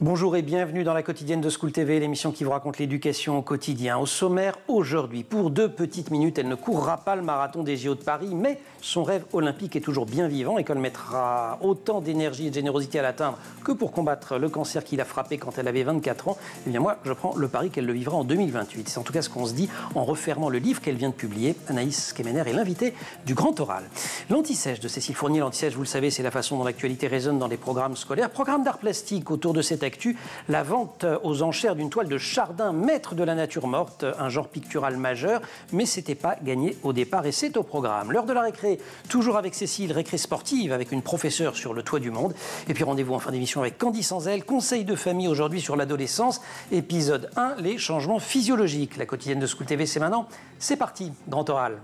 Bonjour et bienvenue dans la quotidienne de School TV, l'émission qui vous raconte l'éducation au quotidien. Au sommaire, aujourd'hui, pour 2 petites minutes, elle ne courra pas le marathon des JO de Paris, mais son rêve olympique est toujours bien vivant et qu'elle mettra autant d'énergie et de générosité à l'atteindre que pour combattre le cancer qui l'a frappé quand elle avait 24 ans. Eh bien moi, je prends le pari qu'elle le vivra en 2028. C'est en tout cas ce qu'on se dit en refermant le livre qu'elle vient de publier. Anaïs Kemener est l'invitée du Grand Oral. L'Anti-Sèche de Cécile Fournier. L'Anti-Sèche, vous le savez, c'est la façon dont l'actualité résonne dans les programmes scolaires. Programme d'art plastique autour de cette actu, la vente aux enchères d'une toile de Chardin, maître de la nature morte, un genre pictural majeur, mais c'était pas gagné au départ et c'est au programme. L'heure de la récré, toujours avec Cécile, récré sportive avec une professeure sur le toit du monde. Et puis rendez-vous en fin d'émission avec Candy Sanzel, conseil de famille aujourd'hui sur l'adolescence, épisode 1, les changements physiologiques. La quotidienne de School TV, c'est maintenant, c'est parti, Grand Oral.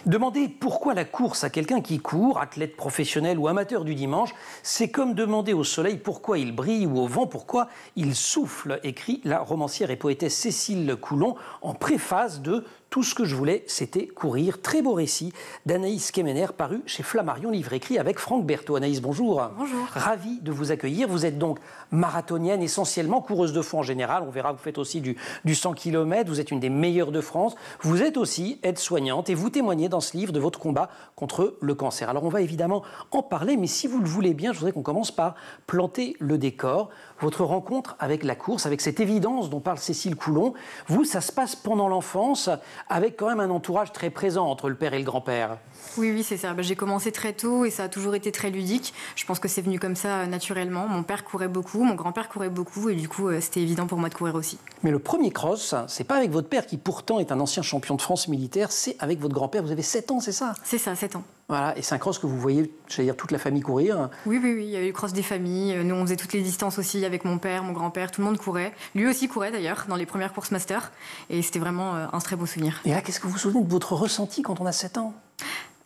Demander pourquoi la course à quelqu'un qui court, athlète professionnel ou amateur du dimanche, c'est comme demander au soleil pourquoi il brille ou au vent pourquoi il souffle, écrit la romancière et poétesse Cécile Coulon en préface de Tout ce que je voulais, c'était courir. Très beau récit d'Anaïs Kemener, paru chez Flammarion, livre écrit avec Franck Berthaud. Anaïs, bonjour. Bonjour. Ravi de vous accueillir. Vous êtes donc marathonienne, essentiellement coureuse de fond en général. On verra, vous faites aussi du 100 km. Vous êtes une des meilleures de France. Vous êtes aussi aide-soignante et vous témoignez dans ce livre de votre combat contre le cancer. Alors on va évidemment en parler, mais si vous le voulez bien, je voudrais qu'on commence par planter le décor. Votre rencontre avec la course, avec cette évidence dont parle Cécile Coulon, vous, ça se passe pendant l'enfance, avec quand même un entourage très présent entre le père et le grand-père. Oui, c'est ça. J'ai commencé très tôt et ça a toujours été très ludique. Je pense que c'est venu comme ça naturellement. Mon père courait beaucoup, mon grand-père courait beaucoup et du coup, c'était évident pour moi de courir aussi. Mais le premier cross, c'est pas avec votre père qui pourtant est un ancien champion de France militaire, c'est avec votre grand-père. Vous avez 7 ans, c'est ça? C'est ça, 7 ans. Voilà, et c'est un cross que vous voyez, j'allais dire, toute la famille courir. Oui, il y avait le cross des familles. Nous, on faisait toutes les distances aussi avec mon père, mon grand-père. Tout le monde courait. Lui aussi courait d'ailleurs dans les premières courses master. Et c'était vraiment un très beau souvenir. Et là, qu'est-ce que vous vous souvenez de votre ressenti quand on a 7 ans?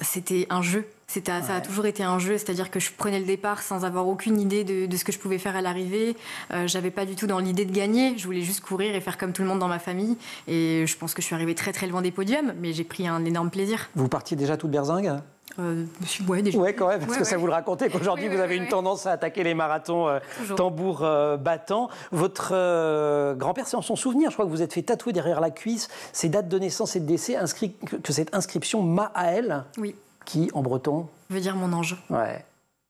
C'était un jeu. Ça a toujours été un jeu, c'est-à-dire que je prenais le départ sans avoir aucune idée de ce que je pouvais faire à l'arrivée. J'avais pas du tout dans l'idée de gagner. Je voulais juste courir et faire comme tout le monde dans ma famille. Et je pense que je suis arrivée très très loin des podiums, mais j'ai pris un énorme plaisir. Vous partiez déjà toute berzingue? Ouais, déjà. Ouais, quand même, parce que ça vous le racontez qu'aujourd'hui vous avez une tendance à attaquer les marathons tambour battant. Votre grand-père, c'est en son souvenir, je crois que vous êtes fait tatouer derrière la cuisse ses dates de naissance et de décès, que cette inscription Maël, qui en breton veut dire mon ange. Ouais.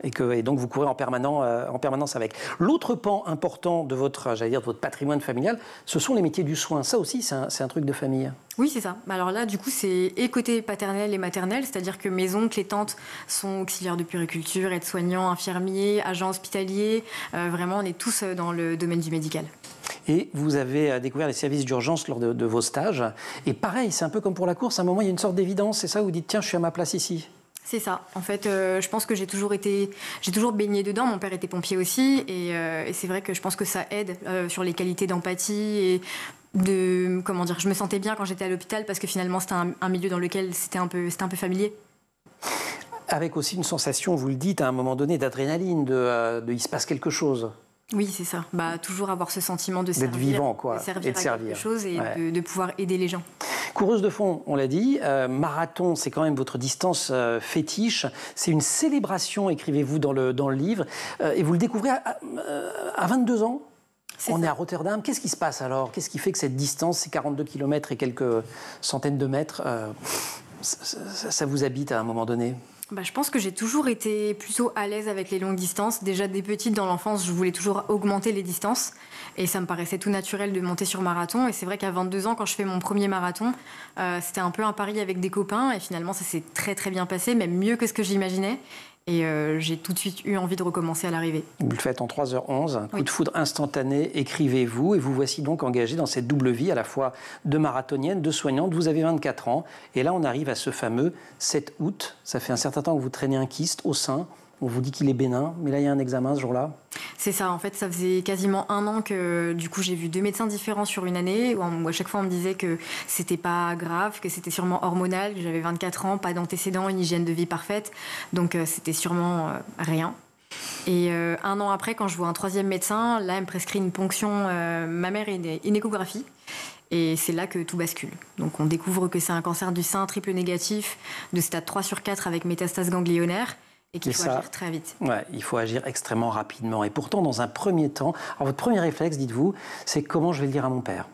Et donc vous courez en permanence avec. L'autre pan important de votre patrimoine familial, ce sont les métiers du soin. Ça aussi, c'est un truc de famille. Oui, c'est ça. Alors là, du coup, c'est et côté paternel et maternel, c'est-à-dire que mes oncles et tantes sont auxiliaires de puériculture, aides-soignants, infirmiers, agents hospitaliers. Vraiment, on est tous dans le domaine du médical. Et vous avez découvert les services d'urgence lors de vos stages. Et pareil, c'est un peu comme pour la course, à un moment, il y a une sorte d'évidence. C'est ça, vous dites, tiens, je suis à ma place ici. C'est ça. En fait, je pense que j'ai toujours baigné dedans. Mon père était pompier aussi. Et c'est vrai que je pense que ça aide sur les qualités d'empathie et je me sentais bien quand j'étais à l'hôpital parce que finalement, c'était un milieu dans lequel c'était un peu familier. Avec aussi une sensation, vous le dites, à un moment donné, d'adrénaline, il se passe quelque chose. Oui, c'est ça. Toujours avoir ce sentiment de servir, d'être vivant, quoi, et de servir quelque chose et de pouvoir aider les gens. Coureuse de fond, on l'a dit. Marathon, c'est quand même votre distance fétiche. C'est une célébration, écrivez-vous dans le livre. Et vous le découvrez à 22 ans. On est à Rotterdam. Qu'est-ce qui se passe alors? Qu'est-ce qui fait que cette distance, ces 42 km et quelques centaines de mètres, ça vous habite à un moment donné? Je pense que j'ai toujours été plutôt à l'aise avec les longues distances. Déjà dès petite, dans l'enfance, je voulais toujours augmenter les distances. Et ça me paraissait tout naturel de monter sur marathon. Et c'est vrai qu'à 22 ans, quand je fais mon premier marathon, c'était un peu un pari avec des copains. Et finalement, ça s'est très très bien passé, même mieux que ce que j'imaginais. Et j'ai tout de suite eu envie de recommencer à l'arrivée. Vous le faites en 3h11, un coup de foudre instantané, écrivez-vous, et vous voici donc engagée dans cette double vie, à la fois de marathonienne, de soignante. Vous avez 24 ans, et là on arrive à ce fameux 7 août. Ça fait un certain temps que vous traînez un kyste au sein. On vous dit qu'il est bénin, mais là il y a un examen ce jour-là. C'est ça, en fait ça faisait quasiment 1 an que du coup j'ai vu 2 médecins différents sur une année, où à chaque fois on me disait que c'était pas grave, que c'était sûrement hormonal, que j'avais 24 ans, pas d'antécédents, une hygiène de vie parfaite, donc c'était sûrement rien. Et 1 an après, quand je vois un 3e médecin, là elle me prescrit une ponction mammaire et une échographie. Et c'est là que tout bascule. Donc on découvre que c'est un cancer du sein triple négatif de stade 3/4 avec métastase ganglionnaire. et qu'il faut agir très vite. Ouais, il faut agir extrêmement rapidement. Et pourtant, dans un premier temps, alors votre premier réflexe, dites-vous, c'est comment je vais le dire à mon père?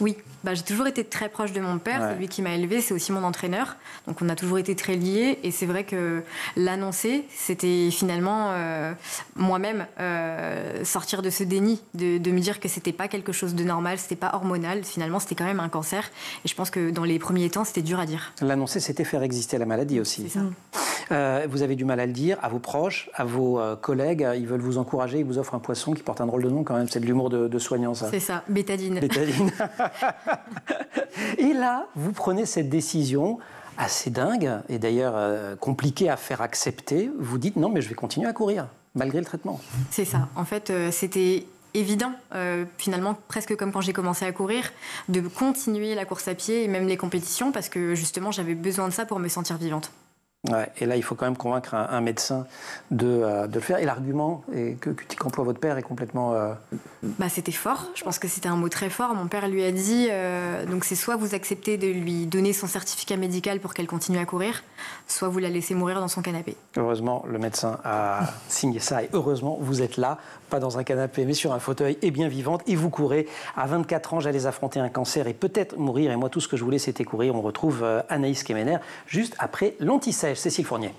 Oui, j'ai toujours été très proche de mon père, c'est lui qui m'a élevée, c'est aussi mon entraîneur. Donc on a toujours été très liés et c'est vrai que l'annoncer, c'était finalement moi-même sortir de ce déni, de me dire que c'était pas quelque chose de normal, c'était pas hormonal, finalement c'était quand même un cancer. Et je pense que dans les premiers temps, c'était dur à dire. L'annoncer, c'était faire exister la maladie aussi. C'est ça. Vous avez du mal à le dire à vos proches, à vos collègues, ils veulent vous encourager, ils vous offrent un poisson qui porte un drôle de nom quand même, c'est de l'humour de soignant ça. C'est ça, bétadine. Bétadine. Et là, vous prenez cette décision assez dingue, et d'ailleurs compliquée à faire accepter, vous dites non mais je vais continuer à courir, malgré le traitement. C'est ça, en fait c'était évident, finalement presque comme quand j'ai commencé à courir, de continuer la course à pied et même les compétitions, parce que justement j'avais besoin de ça pour me sentir vivante. Ouais, et là, il faut quand même convaincre un médecin de le faire. Et l'argument qu'emploie votre père est complètement... C'était fort. Je pense que c'était un mot très fort. Mon père lui a dit, donc c'est soit vous acceptez de lui donner son certificat médical pour qu'elle continue à courir, soit vous la laissez mourir dans son canapé. Heureusement, le médecin a signé ça. Et heureusement, vous êtes là, pas dans un canapé, mais sur un fauteuil, et bien vivante. Et vous courez. À 24 ans, j'allais affronter un cancer et peut-être mourir. Et moi, tout ce que je voulais, c'était courir. On retrouve Anaïs Kemener juste après l'Anti-Sèche. Cécile Fournier.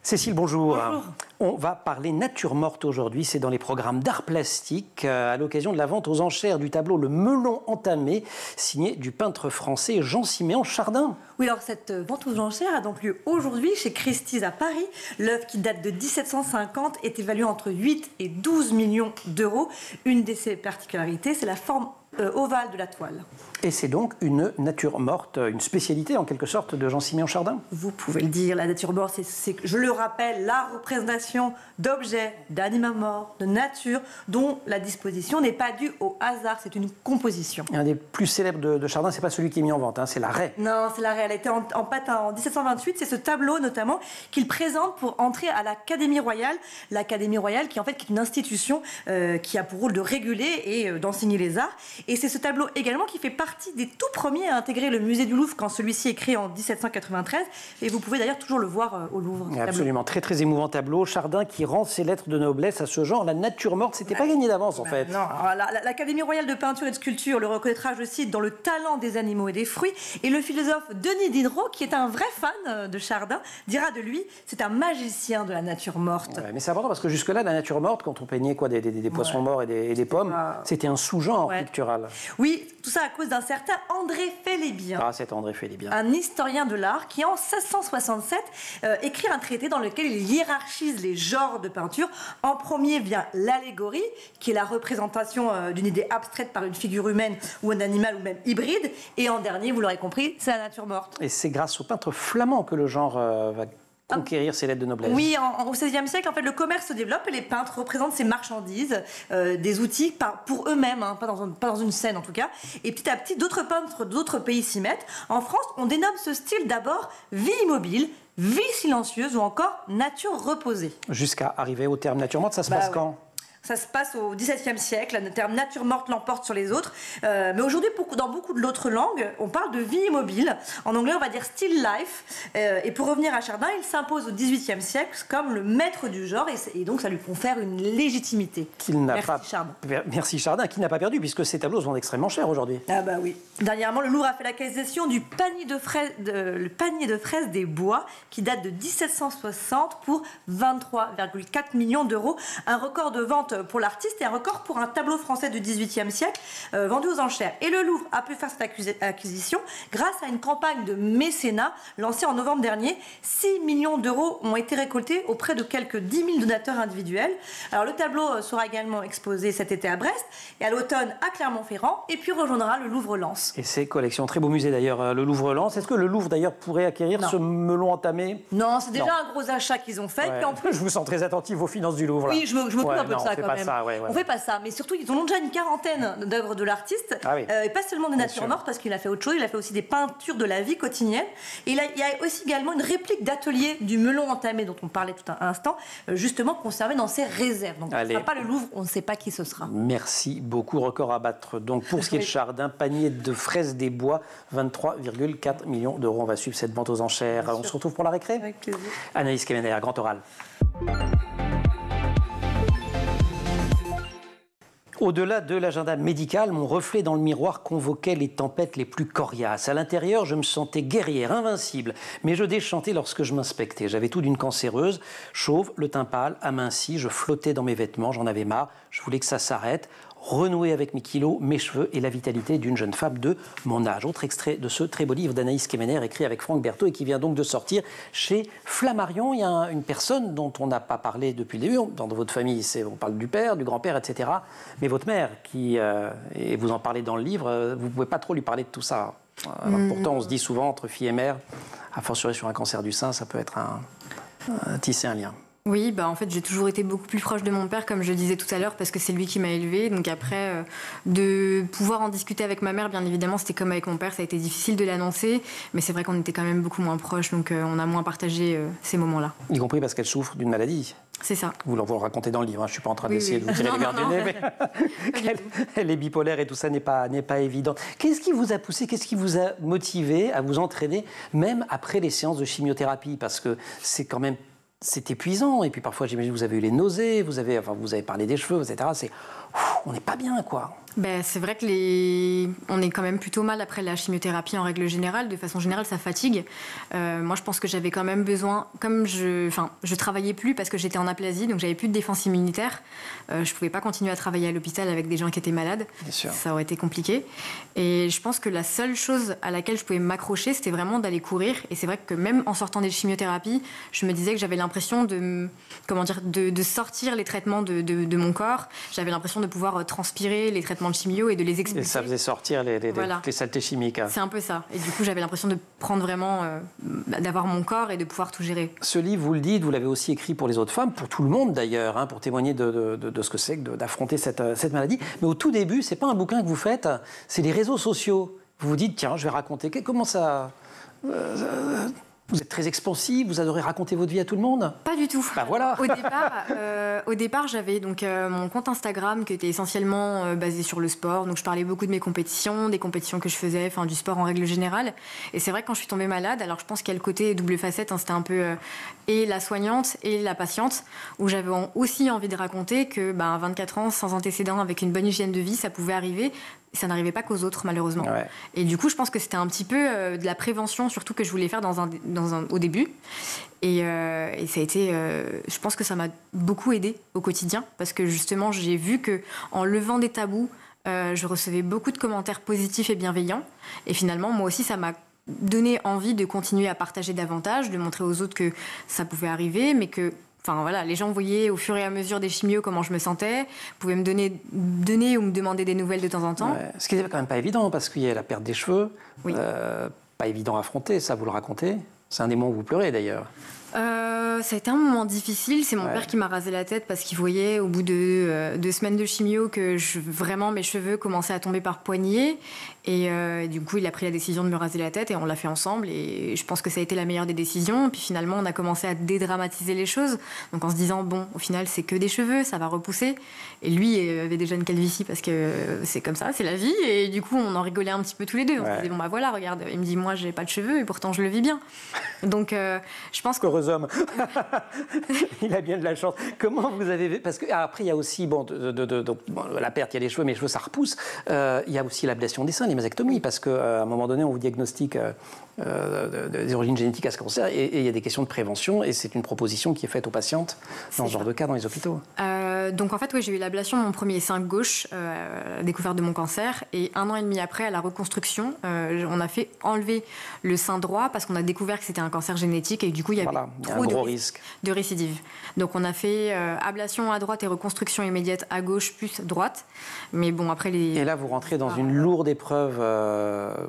Cécile, bonjour. Bonjour. On va parler nature morte aujourd'hui. C'est dans les programmes d'art plastique à l'occasion de la vente aux enchères du tableau Le Melon entamé, signé du peintre français Jean-Siméon Chardin. Oui, alors cette vente aux enchères a donc lieu aujourd'hui chez Christie's à Paris. L'œuvre qui date de 1750 est évaluée entre 8 et 12 millions d'euros. Une de ses particularités, c'est la forme ovale de la toile. Et c'est donc une nature morte, une spécialité en quelque sorte de Jean-Siméon Chardin. Vous pouvez le dire, la nature morte, c'est, je le rappelle, la représentation d'objets, d'animaux morts, de nature, dont la disposition n'est pas due au hasard, c'est une composition. Un des plus célèbres de Chardin, c'est pas celui qui est mis en vente, c'est la raie. Non, c'est la raie. Elle a été en pâte en 1728. C'est ce tableau notamment qu'il présente pour entrer à l'Académie royale. L'Académie royale qui en fait est une institution qui a pour rôle de réguler et d'enseigner les arts. Et c'est ce tableau également qui fait partie des tout premiers à intégrer le musée du Louvre quand celui-ci est créé en 1793. Et vous pouvez d'ailleurs toujours le voir au Louvre. Absolument, très très émouvant tableau. Chardin qui rend ses lettres de noblesse à ce genre. La nature morte, c'était pas gagné d'avance en fait. Non, l'Académie royale de peinture et de sculpture le reconnaîtra, je cite, dans le talent des animaux et des fruits. Et le philosophe Denis Diderot, qui est un vrai fan de Chardin, dira de lui, c'est un magicien de la nature morte. Ouais, mais c'est important parce que jusque-là, la nature morte, quand on peignait des poissons morts et des pommes, c'était un sous-genre pictural. Oui, tout ça à cause d'un certain André Félébien. Ah, c'est André Félébien. Un historien de l'art qui, en 1667, écrit un traité dans lequel il hiérarchise les genres de peinture. En premier vient l'allégorie, qui est la représentation d'une idée abstraite par une figure humaine ou un animal ou même hybride. Et en dernier, vous l'aurez compris, c'est la nature morte. Et c'est grâce aux peintres flamands que le genre va conquérir ses lettres de noblesse. Oui, au XVIe siècle, en fait, le commerce se développe et les peintres représentent ces marchandises, des outils pour eux-mêmes, pas dans une scène en tout cas. Et petit à petit, d'autres peintres d'autres pays s'y mettent. En France, on dénomme ce style d'abord vie immobile, vie silencieuse ou encore nature reposée. Jusqu'à arriver au terme nature morte, ça se passe quand ? Ça se passe au XVIIe siècle, le terme nature morte l'emporte sur les autres. Mais aujourd'hui, dans beaucoup d'autres langues, on parle de vie immobile. En anglais, on va dire still life. Et pour revenir à Chardin, il s'impose au XVIIIe siècle comme le maître du genre, et donc ça lui confère une légitimité. Merci Chardin, qui n'a pas perdu, puisque ces tableaux se vendent extrêmement cher aujourd'hui. Ah bah oui. Dernièrement, le Louvre a fait l'acquisition du panier de fraises des Bois, qui date de 1760 pour 23,4 millions d'euros. Un record de vente pour l'artiste et un record pour un tableau français du XVIIIe siècle vendu aux enchères. Et le Louvre a pu faire cette acquisition grâce à une campagne de mécénat lancée en novembre dernier. 6 millions d'euros ont été récoltés auprès de quelques 10 000 donateurs individuels. Alors le tableau sera également exposé cet été à Brest et à l'automne à Clermont-Ferrand et puis rejoindra le Louvre-Lens. Et ses collections, très beau musée d'ailleurs, le Louvre-Lens. Est-ce que le Louvre d'ailleurs pourrait acquérir ce melon entamé ? Non, c'est déjà un gros achat qu'ils ont fait. Ouais. Puis en plus, je vous sens très attentif aux finances du Louvre. Là. Oui, je m'occupe un peu de ça fait quand pas même. Ça, ouais. On fait pas ça, mais surtout ils ont déjà une quarantaine d'œuvres de l'artiste, et pas seulement des natures mortes, parce qu'il a fait autre chose, il a fait aussi des peintures de la vie quotidienne. Et il y a aussi également une réplique d'atelier du melon entamé dont on parlait tout un instant, justement conservé dans ses réserves. Donc ce ne sera pas le Louvre, on ne sait pas qui ce sera. Merci beaucoup. Record à battre. Donc pour ce qui est de Chardin, panier de fraises des bois, 23,4 millions d'euros. On va suivre cette vente aux enchères. On se retrouve pour la récré. Avec plaisir. Anaïs Kemener, Grand Oral. Au-delà de l'agenda médical, mon reflet dans le miroir convoquait les tempêtes les plus coriaces. À l'intérieur, je me sentais guerrière, invincible, mais je déchantais lorsque je m'inspectais. J'avais tout d'une cancéreuse, chauve, le teint pâle, aminci, je flottais dans mes vêtements, j'en avais marre, je voulais que ça s'arrête. Renouer avec mes kilos, mes cheveux et la vitalité d'une jeune femme de mon âge. Autre extrait de ce très beau livre d'Anaïs Kemener, écrit avec Franck Berthaud et qui vient donc de sortir chez Flammarion. Il y a une personne dont on n'a pas parlé depuis le début. Dans votre famille, on parle du père, du grand-père, etc. Mais votre mère, et vous en parlez dans le livre, vous ne pouvez pas trop lui parler de tout ça. Pourtant, on se dit souvent, entre fille et mère, a fortiori sur un cancer du sein, ça peut être tisser un lien. Oui, en fait, j'ai toujours été beaucoup plus proche de mon père, comme je disais tout à l'heure, parce que c'est lui qui m'a élevée. Donc après, de pouvoir en discuter avec ma mère, bien évidemment, c'était comme avec mon père, ça a été difficile de l'annoncer, mais c'est vrai qu'on était quand même beaucoup moins proches, donc on a moins partagé ces moments-là. Y compris parce qu'elle souffre d'une maladie. C'est ça. Vous le racontez dans le livre, je ne suis pas en train d'essayer de vous tirer les verres du nez, mais elle est bipolaire et tout ça n'est pas évident. Qu'est-ce qui vous a poussé, qu'est-ce qui vous a motivé à vous entraîner, même après les séances de chimiothérapie? Parce que c'est quand même... C'est épuisant, et puis parfois j'imagine que vous avez eu les nausées, vous avez parlé des cheveux, etc. On n'est pas bien, quoi. C'est vrai que on est quand même plutôt mal après la chimiothérapie en règle générale. De façon générale, ça fatigue. Moi, je pense que j'avais quand même besoin, comme je travaillais plus parce que j'étais en aplasie, donc j'avais plus de défense immunitaire. Je pouvais pas continuer à travailler à l'hôpital avec des gens qui étaient malades. Bien sûr. Ça aurait été compliqué. Et je pense que la seule chose à laquelle je pouvais m'accrocher, c'était vraiment d'aller courir. Et c'est vrai que même en sortant des chimiothérapies, je me disais que j'avais l'impression de sortir les traitements de mon corps. J'avais l'impression de pouvoir transpirer les traitements de chimio et de les expulser. Et ça faisait sortir les saletés chimiques. C'est un peu ça. Et du coup, j'avais l'impression de prendre vraiment, d'avoir mon corps et de pouvoir tout gérer. Ce livre, vous le dites, vous l'avez aussi écrit pour les autres femmes, pour tout le monde d'ailleurs, pour témoigner de ce que c'est que d'affronter cette maladie. Mais au tout début, c'est pas un bouquin que vous faites, c'est les réseaux sociaux. Vous vous dites, tiens, je vais raconter. Comment ça... Vous êtes très expansif, vous adorez raconter votre vie à tout le monde? Pas du tout. Voilà. Au départ, j'avais donc mon compte Instagram qui était essentiellement basé sur le sport. Donc je parlais beaucoup de mes compétitions, des compétitions que je faisais, du sport en règle générale. Et c'est vrai que quand je suis tombée malade, alors je pense qu'il y a le côté double facette, c'était un peu et la soignante et la patiente, où j'avais aussi envie de raconter que 24 ans sans antécédents, avec une bonne hygiène de vie, ça pouvait arriver. Ça n'arrivait pas qu'aux autres, malheureusement. Ouais. Et du coup, je pense que c'était un petit peu de la prévention, surtout que je voulais faire au début. Et ça a été... je pense que ça m'a beaucoup aidée au quotidien, parce que justement, j'ai vu qu'en levant des tabous, je recevais beaucoup de commentaires positifs et bienveillants. Et finalement, moi aussi, ça m'a donné envie de continuer à partager davantage, de montrer aux autres que ça pouvait arriver, mais que... les gens voyaient au fur et à mesure des chimios comment je me sentais, pouvaient me donner ou me demander des nouvelles de temps en temps. Ouais. Ce qui n'est quand même pas évident, parce qu'il y a la perte des cheveux, oui. Pas évident à affronter, ça vous le racontez. C'est un des moments où vous pleurez d'ailleurs. Ça a été un moment difficile. C'est mon père qui m'a rasé la tête parce qu'il voyait au bout de 2 semaines de chimio que vraiment mes cheveux commençaient à tomber par poignées. Et du coup, il a pris la décision de me raser la tête et on l'a fait ensemble. Et je pense que ça a été la meilleure des décisions. Et puis finalement, on a commencé à dédramatiser les choses. Donc en se disant, bon, au final, c'est que des cheveux, ça va repousser. Et lui avait déjà une calvitie parce que c'est comme ça, c'est la vie. Et du coup, on en rigolait un petit peu tous les deux. On se disait, bon, voilà, regarde. Il me dit, moi, j'ai pas de cheveux et pourtant, je le vis bien. Donc je pense que... Heureux homme. Il a bien de la chance. Comment vous avez... Parce qu'après, il y a aussi, la perte, il y a les cheveux, mais les cheveux, ça repousse. Il y a aussi l'ablation des seins, les mastectomies, parce qu'à un moment donné, on vous diagnostique des origines génétiques à ce cancer, et il y a des questions de prévention, et c'est une proposition qui est faite aux patientes dans ce genre de cas dans les hôpitaux. Donc en fait, oui, j'ai eu l'ablation de mon premier sein gauche, découverte de mon cancer, et 1 an et demi après, à la reconstruction, on a fait enlever le sein droit parce qu'on a découvert que c'était un cancer génétique et du coup, il y avait trop de risque de récidive. Donc on a fait ablation à droite et reconstruction immédiate à gauche plus droite. Mais bon, après les... Et là, vous rentrez dans une lourde épreuve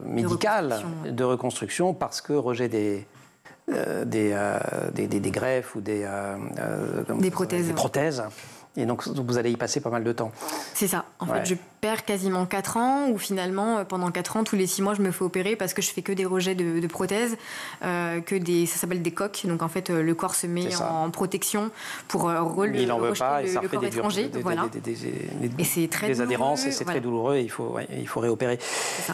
médicale de reconstruction parce que rejet des greffes ou des prothèses. Et donc, vous allez y passer pas mal de temps. C'est ça. En fait, je perds quasiment 4 ans, où finalement, pendant 4 ans, tous les 6 mois, je me fais opérer parce que je fais que des rejets de prothèses, ça s'appelle des coques. Donc en fait, le corps se met en protection pour rejeter le corps étranger. Et c'est très douloureux. Des adhérences, et c'est très douloureux, et il faut réopérer.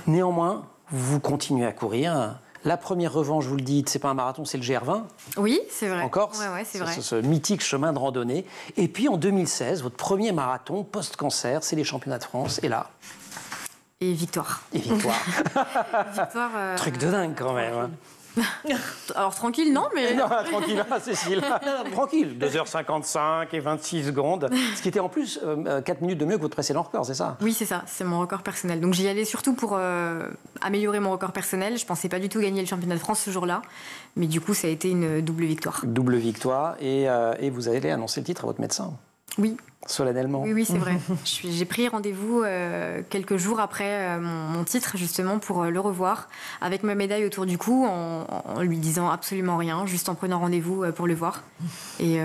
Néanmoins, vous continuez à courir. La première revanche, je vous le dis, c'est pas un marathon, c'est le GR20. Oui, c'est vrai. En Corse, c'est vrai. Ce mythique chemin de randonnée. Et puis en 2016, votre premier marathon post-cancer, c'est les championnats de France. Et là... Et victoire. Victoire, truc de dingue quand même. Hein. Alors tranquille, non, mais... Non, tranquille, Cécile. Tranquille, 2h55 et 26 secondes. Ce qui était en plus 4 minutes de mieux que votre précédent record, c'est ça? Oui, c'est ça, c'est mon record personnel. Donc j'y allais surtout pour améliorer mon record personnel. Je pensais pas du tout gagner le championnat de France ce jour-là. Mais du coup, ça a été une double victoire. Double victoire. Et vous allez annoncer le titre à votre médecin? Oui. Solennellement. Oui, c'est vrai. J'ai pris rendez-vous quelques jours après mon titre, justement, pour le revoir, avec ma médaille autour du cou, en lui disant absolument rien, juste en prenant rendez-vous pour le voir. Et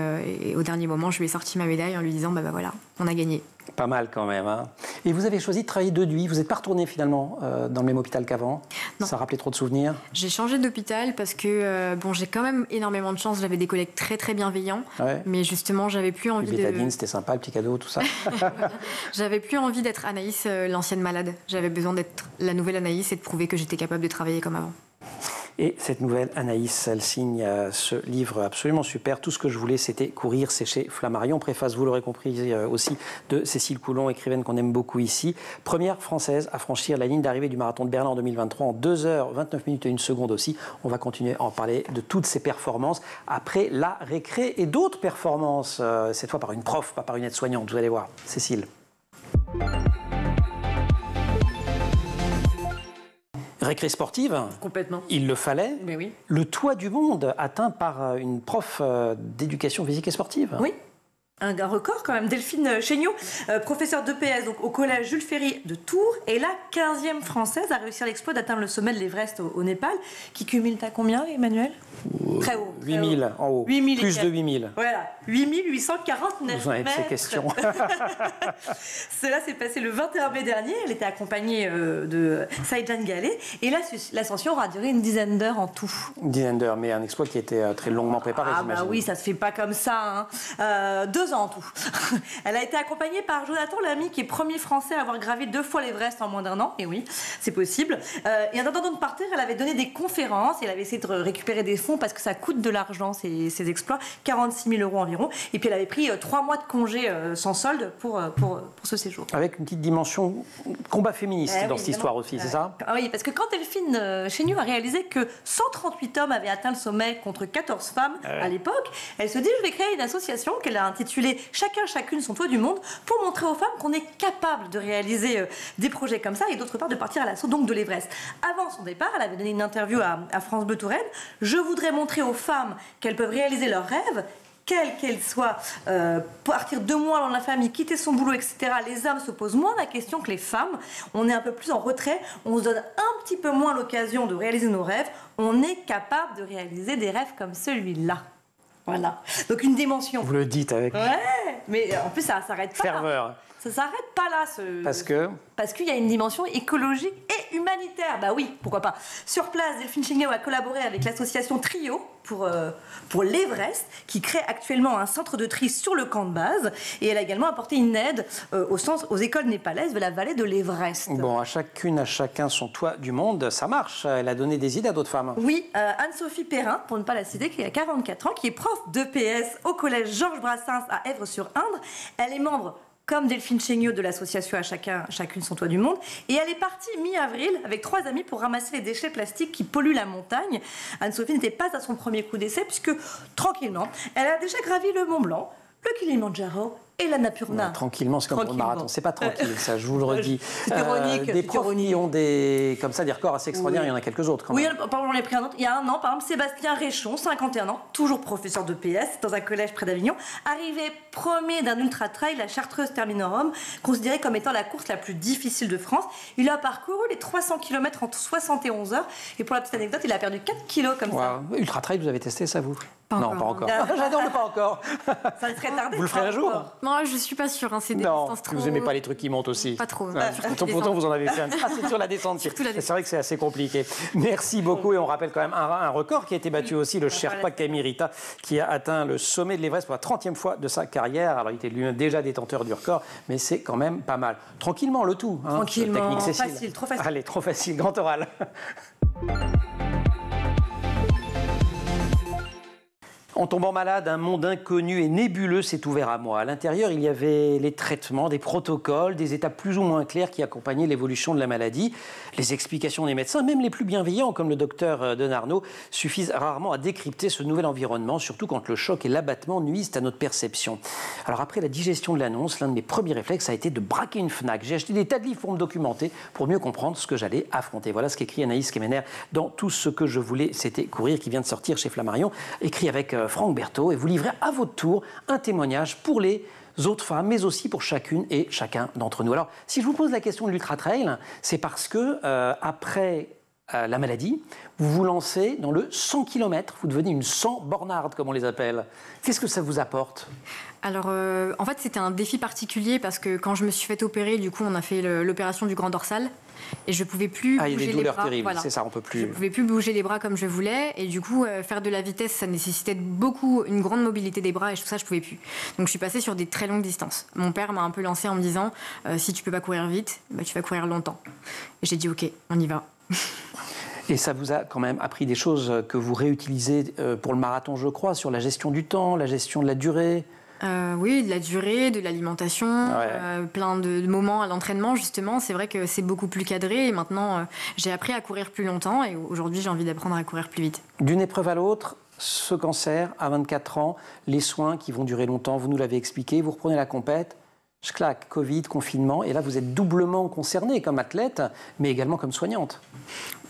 au dernier moment, je lui ai sorti ma médaille en lui disant, voilà, on a gagné. Pas mal quand même. Hein. Et vous avez choisi de travailler de nuit. Vous n'êtes pas retourné finalement dans le même hôpital qu'avant? Ça rappelait trop de souvenirs? J'ai changé d'hôpital parce que j'ai quand même énormément de chance. J'avais des collègues très très bienveillants. Mais justement, j'avais plus envie de... Bétadine, c'était sympa, le petit cadeau, tout ça. J'avais plus envie d'être Anaïs, l'ancienne malade. J'avais besoin d'être la nouvelle Anaïs et de prouver que j'étais capable de travailler comme avant. Et cette nouvelle Anaïs, elle signe ce livre absolument super. Tout ce que je voulais, c'était courir. C'est chez Flammarion. Préface, vous l'aurez compris, aussi de Cécile Coulon, écrivaine qu'on aime beaucoup ici. Première française à franchir la ligne d'arrivée du marathon de Berlin en 2023 en 2h29 minutes et 1 seconde aussi. On va continuer à en parler de toutes ces performances après la récré et d'autres performances, cette fois par une prof, pas par une aide-soignante. Vous allez voir. Cécile. Récré sportive. Complètement. Il le fallait. Mais oui. Le toit du monde atteint par une prof d'éducation physique et sportive. Oui. Un record quand même. Delphine Chéniaud, professeure d'EPS donc au collège Jules Ferry de Tours, est la 15e française à réussir l'exploit d'atteindre le sommet de l'Everest au Népal, qui cumule à combien, Emmanuel? Très haut. 8000 en haut. 8000 plus de 8000. Voilà, 8849 Vous en avez de mètres. ces questions. Cela s'est passé le 21 mai dernier. Elle était accompagnée de Saïdjan Galé. Et l'ascension aura duré une dizaine d'heures en tout. Une dizaine d'heures, mais un exploit qui était très longuement préparé, j'imagine. Oui, ça se fait pas comme ça. 2 ans en tout. Elle a été accompagnée par Jonathan Lamy, qui est premier français à avoir gravé 2 fois l'Everest en moins d'1 an. Et oui, c'est possible. Et en attendant de partir, elle avait donné des conférences. Et elle avait essayé de récupérer des fonds parce que ça coûte de l'argent, ces exploits. 46 000 € environ. Et puis elle avait pris 3 mois de congé sans solde pour ce séjour. Avec une petite dimension combat féministe dans cette histoire aussi, c'est ça? Oui, parce que quand Delphine Chéniaud a réalisé que 138 hommes avaient atteint le sommet contre 14 femmes à l'époque, elle se dit, je vais créer une association qu'elle a intitulée Chacun, chacune son toit du monde, pour montrer aux femmes qu'on est capable de réaliser des projets comme ça et d'autre part de partir à l'assaut donc de l'Everest. Avant son départ, elle avait donné une interview à France Bleu Touraine. Je voudrais montrer aux femmes qu'elles peuvent réaliser leurs rêves, quelle qu'elle soit, partir 2 mois dans la famille, quitter son boulot, etc. Les hommes se posent moins la question que les femmes. On est un peu plus en retrait, on se donne un petit peu moins l'occasion de réaliser nos rêves. On est capable de réaliser des rêves comme celui-là. Voilà. Donc une dimension. Vous le dites avec... Ouais, mais en plus ça s'arrête pas. Ferveur. Ça s'arrête pas là. Parce qu'il y a une dimension écologique et humanitaire. Bah oui, pourquoi pas. Sur place, Delphine Chéniaud a collaboré avec l'association Trio pour l'Everest, qui crée actuellement un centre de tri sur le camp de base. Et elle a également apporté une aide aux écoles népalaises de la vallée de l'Everest. Bon, à chacun son toit du monde, ça marche. Elle a donné des idées à d'autres femmes. Oui, Anne-Sophie Perrin, pour ne pas la citer, qui a 44 ans, qui est prof d'EPS au collège Georges Brassens à Èvres-sur-Indre. Elle est membre, comme Delphine Chéniaud, de l'association À chacune son toit du monde. Et elle est partie mi-avril avec 3 amis pour ramasser les déchets plastiques qui polluent la montagne. Anne-Sophie n'était pas à son premier coup d'essai puisque, tranquillement, elle a déjà gravi le Mont Blanc, le Kilimandjaro et l'Annapurna. Ouais, tranquillement, c'est comme pour le marathon. C'est pas tranquille, ça, je vous le redis. C'est ironique. Des profs qui ont des records assez extraordinaires, il y en a quelques autres quand même. Oui, par exemple, j'en ai pris un autre. Il y a un an, par exemple, Sébastien Réchon, 51 ans, toujours professeur de PS dans un collège près d'Avignon, arrivé premier d'un ultra-trail, la Chartreuse Terminorum, considérée comme étant la course la plus difficile de France. Il a parcouru les 300 km en 71 heures. Et pour la petite anecdote, il a perdu 4 kilos comme ça. Ultra-trail, vous avez testé ça, vous? Non, pas encore. J'adore le pas encore. Ça serait tardé. Vous le ferez un jour? Non, je suis pas sûre. Hein, c'est des Non, distances trop... vous n'aimez pas les trucs qui montent aussi? Pas trop. Pourtant, vous en avez fait un. Ah, c'est sur la descente. C'est vrai que c'est assez compliqué. Merci beaucoup. Et on rappelle quand même un record qui a été battu aussi, le Sherpa Camille Rita, qui a atteint le sommet de l'Everest pour la 30e fois de sa carrière. Alors, il était lui-même déjà détenteur du record, mais c'est quand même pas mal. Tranquillement, le tout. Hein, tranquillement, technique Cécile. Facile, trop facile. Allez, trop facile. Grand oral. En tombant malade, un monde inconnu et nébuleux s'est ouvert à moi. À l'intérieur, il y avait les traitements, des protocoles, des étapes plus ou moins claires qui accompagnaient l'évolution de la maladie. Les explications des médecins, même les plus bienveillants, comme le docteur Denarnaud, suffisent rarement à décrypter ce nouvel environnement, surtout quand le choc et l'abattement nuisent à notre perception. Alors après la digestion de l'annonce, l'un de mes premiers réflexes a été de braquer une Fnac. J'ai acheté des tas de livres pour me documenter, pour mieux comprendre ce que j'allais affronter. Voilà ce qu'écrit Anaïs Kemener dans Tout ce que je voulais, c'était courir, qui vient de sortir chez Flammarion, écrit avec Franck Berthaud, et vous livrez à votre tour un témoignage pour les autres femmes, mais aussi pour chacune et chacun d'entre nous. Alors, si je vous pose la question de l'ultra-trail, c'est parce que, après la maladie, vous vous lancez dans le 100 km, vous devenez une 100 bornarde, comme on les appelle. Qu'est-ce que ça vous apporte ? Alors, en fait, c'était un défi particulier parce que quand je me suis fait opérer, du coup, on a fait l'opération du grand dorsal et je pouvais plus bouger les bras. Il y a des douleurs terribles, voilà. C'est ça, on peut plus. Je pouvais plus bouger les bras comme je voulais et du coup, faire de la vitesse, ça nécessitait une grande mobilité des bras et tout ça, je pouvais plus. Donc, je suis passée sur des très longues distances. Mon père m'a un peu lancée en me disant, si tu peux pas courir vite, bah, tu vas courir longtemps. Et j'ai dit, ok, on y va. Et ça vous a quand même appris des choses que vous réutilisez pour le marathon, je crois, sur la gestion du temps, la gestion de la durée. Oui, de la durée, de l'alimentation, plein de moments à l'entraînement, justement. C'est vrai que c'est beaucoup plus cadré et maintenant, j'ai appris à courir plus longtemps et aujourd'hui, j'ai envie d'apprendre à courir plus vite. D'une épreuve à l'autre, ce cancer, à 24 ans, les soins qui vont durer longtemps, vous nous l'avez expliqué, vous reprenez la compète, je claque, Covid, confinement, et là, vous êtes doublement concernée comme athlète, mais également comme soignante.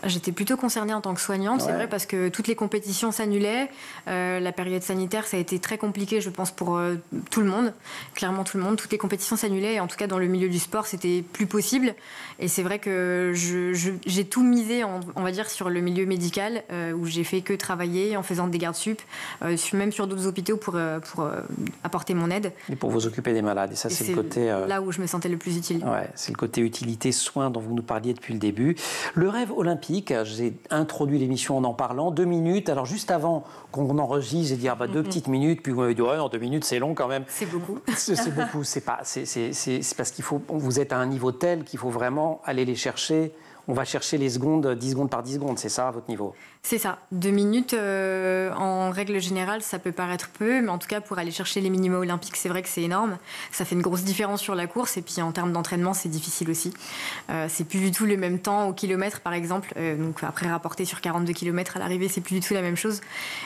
J'étais plutôt concernée en tant que soignante, c'est vrai, parce que toutes les compétitions s'annulaient. La période sanitaire, ça a été très compliqué, je pense, pour tout le monde. Clairement, tout le monde. Toutes les compétitions s'annulaient, et en tout cas, dans le milieu du sport, c'était plus possible. Et c'est vrai que j'ai tout misé, on va dire, sur le milieu médical, où j'ai fait que travailler en faisant des gardes sup, même sur d'autres hôpitaux pour apporter mon aide. Et pour vous occuper des malades. Et ça, c'est le côté... là où je me sentais le plus utile. Ouais, c'est le côté utilité, soins dont vous nous parliez depuis le début. Le rêve olympique, j'ai introduit l'émission en parlant, 2 minutes. Alors juste avant qu'on enregistre, j'ai dit 2 petites minutes, puis vous m'avez dit non, 2 minutes c'est long quand même. C'est beaucoup. C'est beaucoup, c'est parce qu'il faut, vous êtes à un niveau tel qu'il faut vraiment aller les chercher. On va chercher les secondes, 10 secondes par 10 secondes, c'est ça à votre niveau? C'est ça. 2 minutes, en règle générale, ça peut paraître peu, mais en tout cas, pour aller chercher les minima olympiques, c'est vrai que c'est énorme. Ça fait une grosse différence sur la course, et puis en termes d'entraînement, c'est difficile aussi. C'est plus du tout le même temps au kilomètre, par exemple. Donc après, rapporter sur 42 km à l'arrivée, c'est plus du tout la même chose.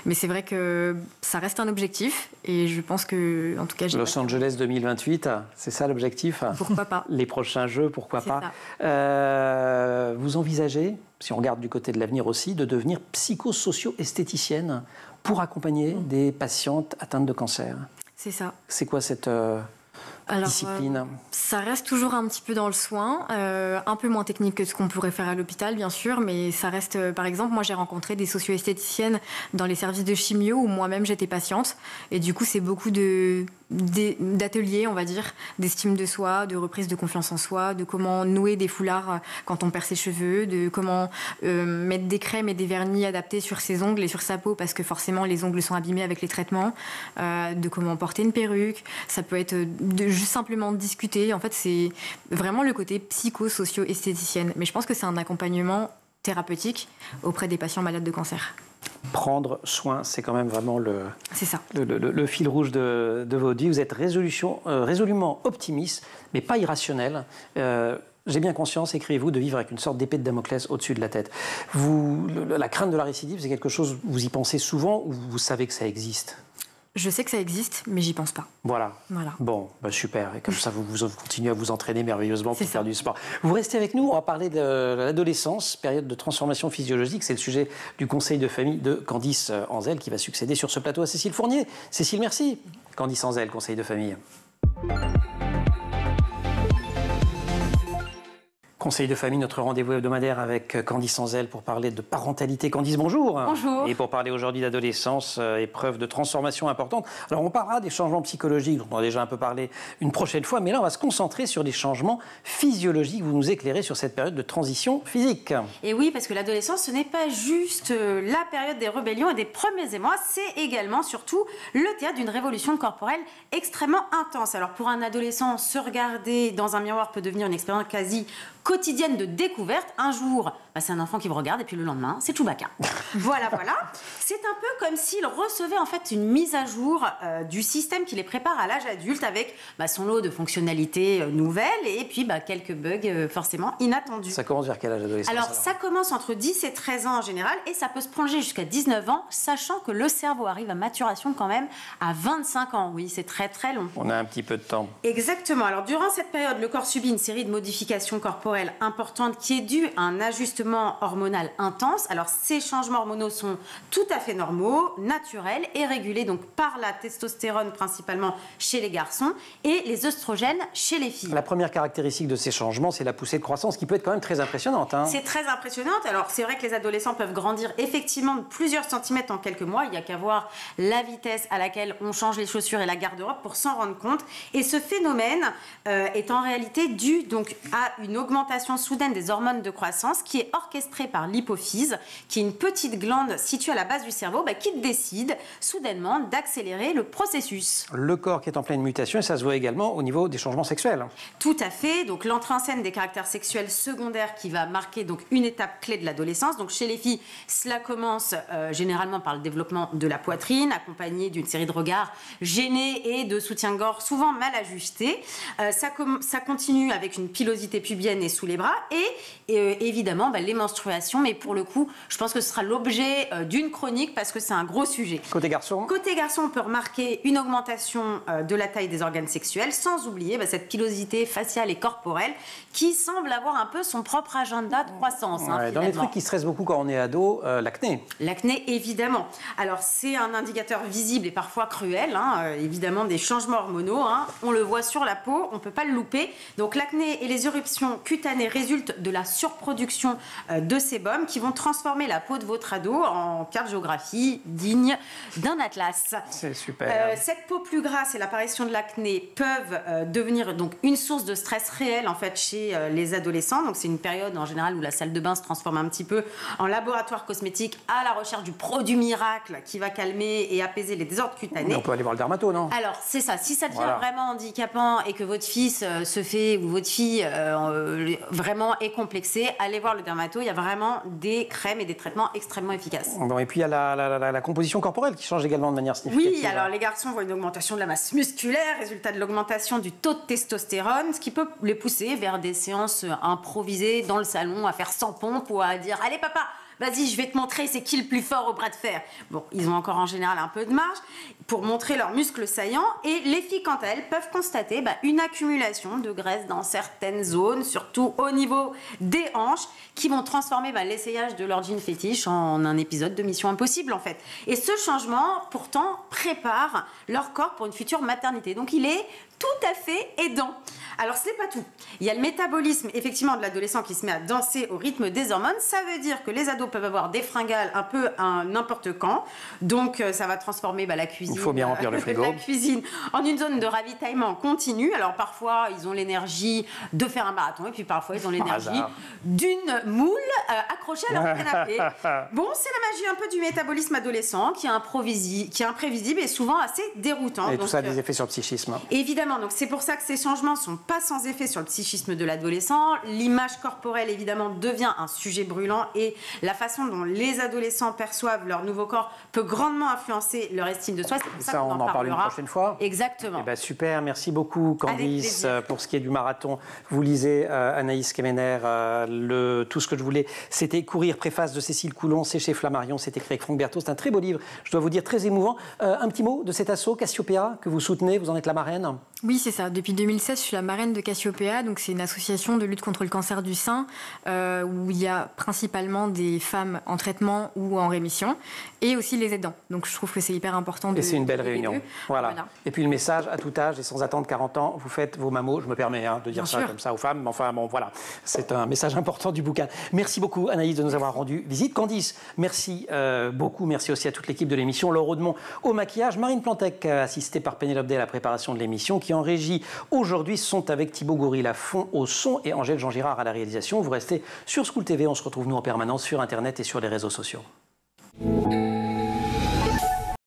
Mais c'est vrai que ça reste un objectif, et je pense que, en tout cas... Los Angeles 2028, c'est ça l'objectif? Pourquoi pas? Les prochains Jeux, pourquoi pas? Vous envisagez, si on regarde du côté de l'avenir aussi, de devenir psychosocio-esthéticienne pour accompagner des patientes atteintes de cancer? C'est ça. C'est quoi cette discipline? Ça reste toujours un petit peu dans le soin, un peu moins technique que ce qu'on pourrait faire à l'hôpital, bien sûr, mais ça reste, par exemple, moi j'ai rencontré des socio-esthéticiennes dans les services de chimio où moi-même j'étais patiente, et du coup c'est beaucoup d'ateliers, on va dire, d'estime de soi, de reprise de confiance en soi, de comment nouer des foulards quand on perd ses cheveux, de comment mettre des crèmes et des vernis adaptés sur ses ongles et sur sa peau parce que forcément les ongles sont abîmés avec les traitements, de comment porter une perruque. Ça peut être juste simplement discuter. En fait, c'est vraiment le côté psycho-socio-esthéticienne. Mais je pense que c'est un accompagnement thérapeutique auprès des patients malades de cancer. Prendre soin, c'est quand même vraiment le fil rouge de votre vie. Vous êtes résolument optimiste, mais pas irrationnel. J'ai bien conscience, écrivez-vous, de vivre avec une sorte d'épée de Damoclès au-dessus de la tête. La crainte de la récidive, c'est quelque chose, vous y pensez souvent ou vous savez que ça existe? Je sais que ça existe, mais j'y pense pas. Voilà. Bon, super. Et comme ça, vous continuez à vous entraîner merveilleusement pour faire du sport. Vous restez avec nous, on va parler de l'adolescence, période de transformation physiologique. C'est le sujet du conseil de famille de Candice Anzel qui va succéder sur ce plateau à Cécile Fournier. Cécile, merci. Candice Anzel, conseil de famille. Conseil de famille, notre rendez-vous hebdomadaire avec Candice Anzel pour parler de parentalité. Candice, bonjour. Bonjour. Et pour parler aujourd'hui d'adolescence, épreuve de transformation importante. Alors on parlera des changements psychologiques, dont on a déjà un peu parlé une prochaine fois, mais là on va se concentrer sur des changements physiologiques. Vous nous éclairez sur cette période de transition physique. Et oui, parce que l'adolescence, ce n'est pas juste la période des rébellions et des premiers émois, c'est également, surtout, le théâtre d'une révolution corporelle extrêmement intense. Alors pour un adolescent, se regarder dans un miroir peut devenir une expérience quasi quotidienne de découverte. Un jour, c'est un enfant qui vous regarde et puis le lendemain, c'est Chewbacca. Voilà. C'est un peu comme s'il recevait en fait une mise à jour du système qui les prépare à l'âge adulte avec son lot de fonctionnalités nouvelles et puis quelques bugs forcément inattendus. Ça commence vers quel âge d'adolescence? Alors ça commence entre 10 et 13 ans en général et ça peut se prolonger jusqu'à 19 ans, sachant que le cerveau arrive à maturation quand même à 25 ans. Oui, c'est très très long. On a un petit peu de temps. Exactement. Alors durant cette période, le corps subit une série de modifications corporelles importante qui est due à un ajustement hormonal intense. Alors ces changements hormonaux sont tout à fait normaux, naturels et régulés donc par la testostérone principalement chez les garçons et les œstrogènes chez les filles. La première caractéristique de ces changements, c'est la poussée de croissance qui peut être quand même très impressionnante. C'est très impressionnante. Alors c'est vrai que les adolescents peuvent grandir effectivement de plusieurs centimètres en quelques mois. Il n'y a qu'à voir la vitesse à laquelle on change les chaussures et la garde-robe pour s'en rendre compte. Et ce phénomène est en réalité dû donc à une augmentation soudaine des hormones de croissance qui est orchestrée par l'hypophyse, qui est une petite glande située à la base du cerveau qui décide soudainement d'accélérer le processus. Le corps qui est en pleine mutation et ça se voit également au niveau des changements sexuels. Tout à fait. Donc l'entrée en scène des caractères sexuels secondaires qui va marquer donc une étape clé de l'adolescence. Donc chez les filles, cela commence généralement par le développement de la poitrine, accompagné d'une série de regards gênés et de soutien-gorge souvent mal ajustés. Ça continue avec une pilosité pubienne et sous les bras et évidemment les menstruations, mais pour le coup je pense que ce sera l'objet d'une chronique parce que c'est un gros sujet. Côté garçon, on peut remarquer une augmentation de la taille des organes sexuels sans oublier cette pilosité faciale et corporelle qui semble avoir un peu son propre agenda de croissance. Dans les trucs qui stressent beaucoup quand on est ado, l'acné. L'acné, évidemment. Alors c'est un indicateur visible et parfois cruel, évidemment des changements hormonaux. On le voit sur la peau, on ne peut pas le louper. Donc l'acné et les éruptions cutanées résultent de la surproduction de sébum qui vont transformer la peau de votre ado en cartographie digne d'un atlas. C'est super. Cette peau plus grasse et l'apparition de l'acné peuvent devenir donc une source de stress réel en fait chez les adolescents. Donc c'est une période en général où la salle de bain se transforme un petit peu en laboratoire cosmétique à la recherche du produit miracle qui va calmer et apaiser les désordres cutanés. Mais on peut aller voir le dermato, non? Alors c'est ça. Si ça devient vraiment handicapant et que votre fils se fait ou votre fille vraiment est complexé, allez voir le dermato. Il y a vraiment des crèmes et des traitements extrêmement efficaces. Bon, et puis il y a la composition corporelle qui change également de manière significative. Oui, alors les garçons voient une augmentation de la masse musculaire, résultat de l'augmentation du taux de testostérone, ce qui peut les pousser vers des séances improvisées dans le salon à faire 100 pompes ou à dire « Allez papa, vas-y, je vais te montrer c'est qui le plus fort au bras de fer ». Bon, ils ont encore en général un peu de marge pour montrer leurs muscles saillants et les filles, quant à elles, peuvent constater une accumulation de graisse dans certaines zones, surtout au niveau des hanches, qui vont transformer l'essayage de leur jean fétiche en un épisode de Mission Impossible, en fait. Et ce changement, pourtant, prépare leur corps pour une future maternité. Donc, il est tout à fait aidant. Alors, ce n'est pas tout. Il y a le métabolisme, effectivement, de l'adolescent qui se met à danser au rythme des hormones. Ça veut dire que les ados peuvent avoir des fringales un peu n'importe quand. Donc, ça va transformer la cuisine. Il faut bien remplir le frigo. La cuisine en une zone de ravitaillement continu. Alors, parfois, ils ont l'énergie de faire un marathon. Et puis, parfois, ils ont l'énergie d'une moule accrochée à leur canapé. Bon, c'est la magie un peu du métabolisme adolescent qui est imprévisible et souvent assez déroutant. Et tout ça a des effets sur le psychisme. Évidemment, donc c'est pour ça que ces changements ne sont pas sans effet sur le psychisme de l'adolescent. L'image corporelle, évidemment, devient un sujet brûlant et la façon dont les adolescents perçoivent leur nouveau corps peut grandement influencer leur estime de soi. C'est pour ça qu'on on en parle une prochaine fois. Exactement. Super, merci beaucoup Candice. Pour ce qui est du marathon, vous lisez Anaïs Kemener, tout ce que je voulais, c'était Courir, préface de Cécile Coulon, c'est chez Flammarion, c'est écrit avec Franck Berthaud, c'est un très beau livre, je dois vous dire, très émouvant. Un petit mot de cet assaut Cassiopéa que vous soutenez, vous en êtes la marraine? Oui, c'est ça. Depuis 2016, je suis la marraine de Cassiopéa. Donc, c'est une association de lutte contre le cancer du sein où il y a principalement des femmes en traitement ou en rémission et aussi les aidants. Donc, je trouve que c'est hyper important de... Et c'est une belle réunion. Voilà. Voilà. Et puis le message, à tout âge et sans attendre 40 ans, vous faites vos mamos. Je me permets de dire Bien ça sûr. comme ça aux femmes. Mais enfin, bon, voilà. C'est un message important du bouquin. Merci beaucoup, Anaïs, de nous avoir rendu visite. Candice, merci beaucoup. Merci aussi à toute l'équipe de l'émission. Laure Audemont au maquillage. Marine Plantec, assistée par Pénélope Day à la préparation de l'émission, qui en régie aujourd'hui sont avec Thibaut Gouril à fond au son et Angèle Jean-Girard à la réalisation. Vous restez sur School TV. On se retrouve nous en permanence sur Internet et sur les réseaux sociaux.